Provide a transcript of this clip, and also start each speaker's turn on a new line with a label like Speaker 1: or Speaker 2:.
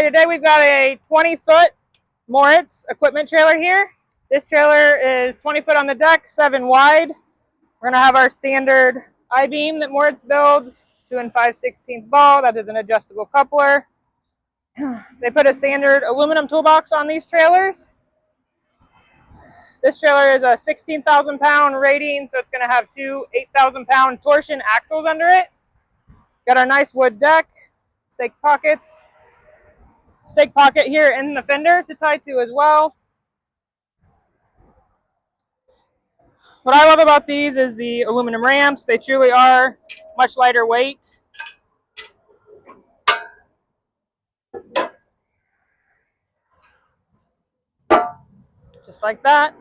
Speaker 1: Today we've got a 20-foot Moritz equipment trailer here. This trailer is 20 foot on the deck, 7 wide. We're going to have our standard I-beam that Moritz builds, 2 5/16 ball. That is an adjustable coupler. They put a standard aluminum toolbox on these trailers. This trailer is a 16,000 pound rating, so it's going to have 2 8,000 pound torsion axles under it. Got our nice wood deck, stake pockets. Stake pocket here in the fender to tie to as well. What I love about these is the aluminum ramps. They truly are much lighter weight. Just like that.